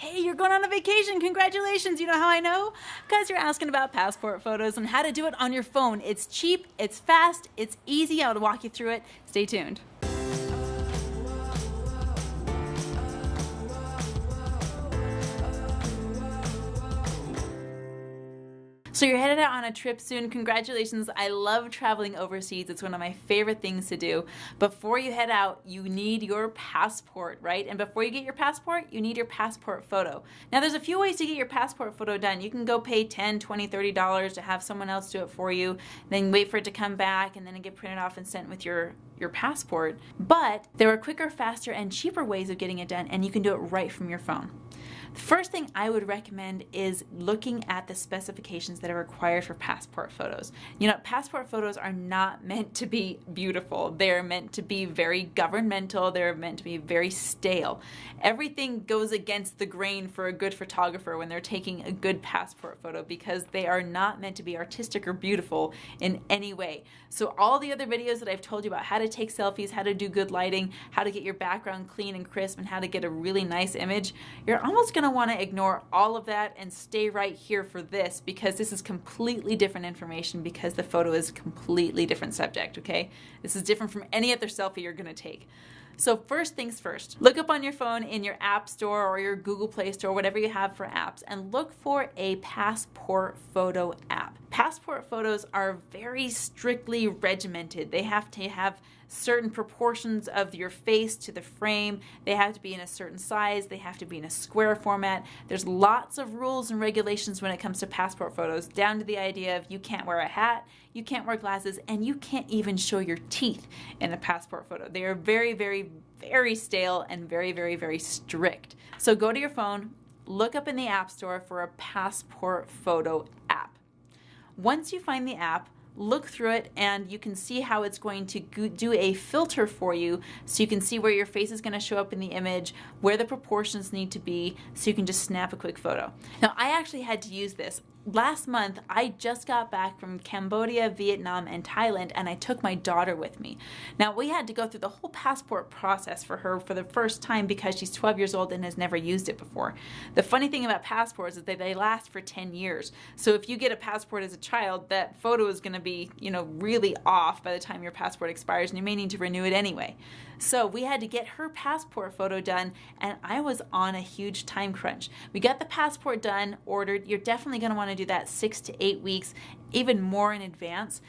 Hey, you're going on a vacation. Congratulations. You know how I know? Because you're asking about passport photos and how to do it on your phone. It's cheap, it's fast, it's easy. I'll walk you through it. Stay tuned. So you're headed out on a trip soon. Congratulations. I love traveling overseas. It's one of my favorite things to do. Before you head out, you need your passport, right? And before you get your passport, you need your passport photo. Now there's a few ways to get your passport photo done. You can go pay $10, $20, $30 to have someone else do it for you, then wait for it to come back and then it get printed off and sent with your passport. But there are quicker, faster, and cheaper ways of getting it done, and you can do it right from your phone. The first thing I would recommend is looking at the specifications that are required for passport photos. You know, passport photos are not meant to be beautiful. They're meant to be very governmental. They're meant to be very stale. Everything goes against the grain for a good photographer when they're taking a good passport photo because they are not meant to be artistic or beautiful in any way. So all the other videos that I've told you about how to take selfies, how to do good lighting, how to get your background clean and crisp, and how to get a really nice image, you're almost going to want to ignore all of that and stay right here for this, because this is completely different information, because the photo is a completely different subject, okay? This is different from any other selfie you're going to take. So first things first, look up on your phone in your App Store or your Google Play Store, whatever you have for apps, and look for a passport photo app. Passport photos are very strictly regimented. They have to have certain proportions of your face to the frame. They have to be in a certain size. They have to be in a square format. There's lots of rules and regulations when it comes to passport photos, down to the idea of you can't wear a hat, you can't wear glasses, and you can't even show your teeth in a passport photo. They are very, very, very stale and very, very, very strict. So go to your phone, look up in the App Store for a passport photo app. Once you find the app, look through it and you can see how it's going to do a filter for you, so you can see where your face is going to show up in the image, where the proportions need to be, so you can just snap a quick photo. Now, I actually had to use this. Last month, I just got back from Cambodia, Vietnam, and Thailand, and I took my daughter with me. Now, we had to go through the whole passport process for her for the first time because she's 12 years old and has never used it before. The funny thing about passports is that they last for 10 years. So if you get a passport as a child, that photo is going to be, really off by the time your passport expires, and you may need to renew it anyway. So we had to get her passport photo done, and I was on a huge time crunch. We got the passport done, ordered. You're definitely going to want to do that 6 to 8 weeks, even more in advance.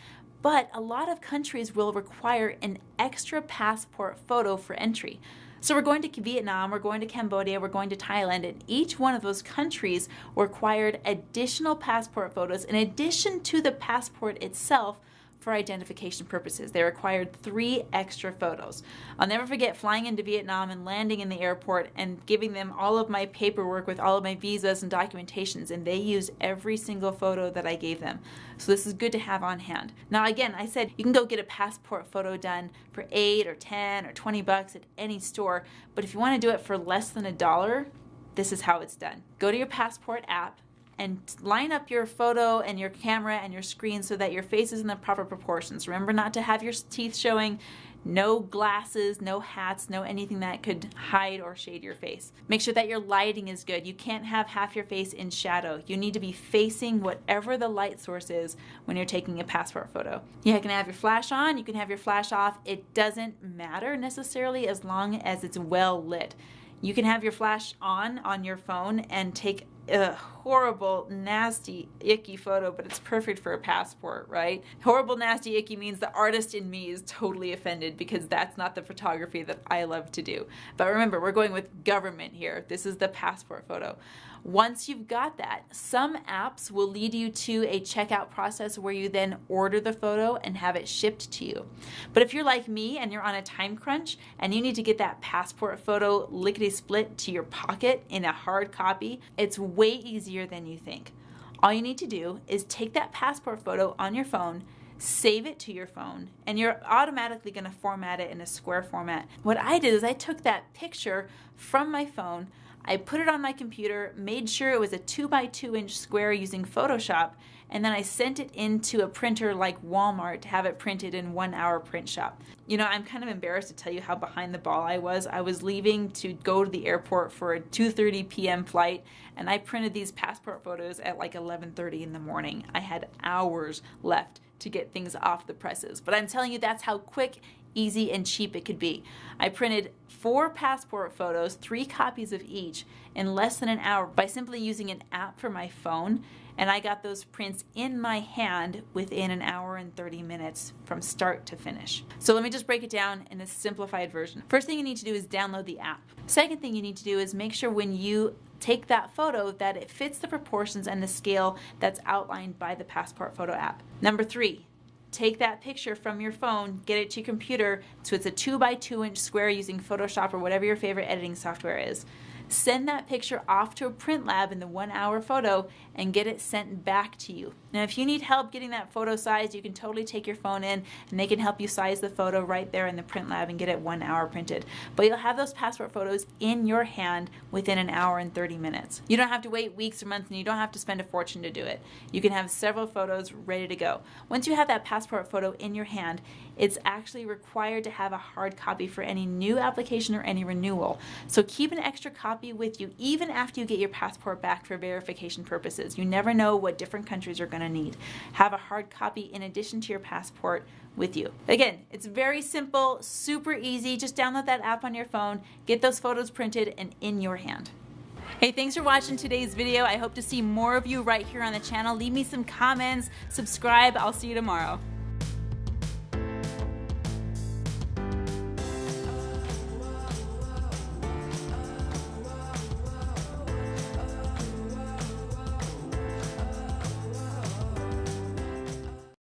But a lot of countries will require an extra passport photo for entry. So we're going to Vietnam, we're going to Cambodia, we're going to Thailand, and each one of those countries required additional passport photos in addition to the passport itself for identification purposes. They required 3 extra photos. I'll never forget flying into Vietnam and landing in the airport and giving them all of my paperwork with all of my visas and documentations, and they used every single photo that I gave them. So this is good to have on hand. Now again, I said you can go get a passport photo done for $8 or $10 or $20 at any store, but if you want to do it for less than $1, this is how it's done. Go to your passport app and line up your photo and your camera and your screen so that your face is in the proper proportions. Remember not to have your teeth showing, no glasses, no hats, no anything that could hide or shade your face. Make sure that your lighting is good. You can't have half your face in shadow. You need to be facing whatever the light source is when you're taking a passport photo. You can have your flash on, you can have your flash off. It doesn't matter necessarily as long as it's well lit. You can have your flash on your phone and take a horrible, nasty, icky photo, but it's perfect for a passport, right? Horrible, nasty, icky means the artist in me is totally offended because that's not the photography that I love to do. But remember, we're going with government here. This is the passport photo. Once you've got that, some apps will lead you to a checkout process where you then order the photo and have it shipped to you. But if you're like me and you're on a time crunch and you need to get that passport photo lickety-split to your pocket in a hard copy, it's way easier than you think. All you need to do is take that passport photo on your phone, save it to your phone, and you're automatically going to format it in a square format. What I did is I took that picture from my phone, I put it on my computer, made sure it was a 2x2-inch square using Photoshop, and then I sent it into a printer like Walmart to have it printed in 1 hour print shop. You know, I'm kind of embarrassed to tell you how behind the ball I was. I was leaving to go to the airport for a 2:30 p.m. flight, and I printed these passport photos at like 11:30 in the morning. I had hours left to get things off the presses. But I'm telling you, that's how quick, easy, and cheap it could be. I printed 4 passport photos, 3 copies of each, in less than an hour by simply using an app for my phone, and I got those prints in my hand within an hour and 30 minutes from start to finish. So let me just break it down in a simplified version. First thing you need to do is download the app. Second thing you need to do is make sure when you take that photo that it fits the proportions and the scale that's outlined by the passport photo app. Number 3, take that picture from your phone, get it to your computer, so it's a 2x2-inch square using Photoshop or whatever your favorite editing software is. Send that picture off to a print lab in the 1 hour photo and get it sent back to you. Now, if you need help getting that photo sized, you can totally take your phone in and they can help you size the photo right there in the print lab and get it 1 hour printed. But you'll have those passport photos in your hand within an hour and 30 minutes. You don't have to wait weeks or months, and you don't have to spend a fortune to do it. You can have several photos ready to go. Once you have that passport photo in your hand, it's actually required to have a hard copy for any new application or any renewal. So keep an extra copy with you even after you get your passport back for verification purposes. You never know what different countries are going to need. Have a hard copy in addition to your passport with you. Again, it's very simple, super easy. Just download that app on your phone, get those photos printed and in your hand. Hey, thanks for watching today's video. I hope to see more of you right here on the channel. Leave me some comments, subscribe. I'll see you tomorrow.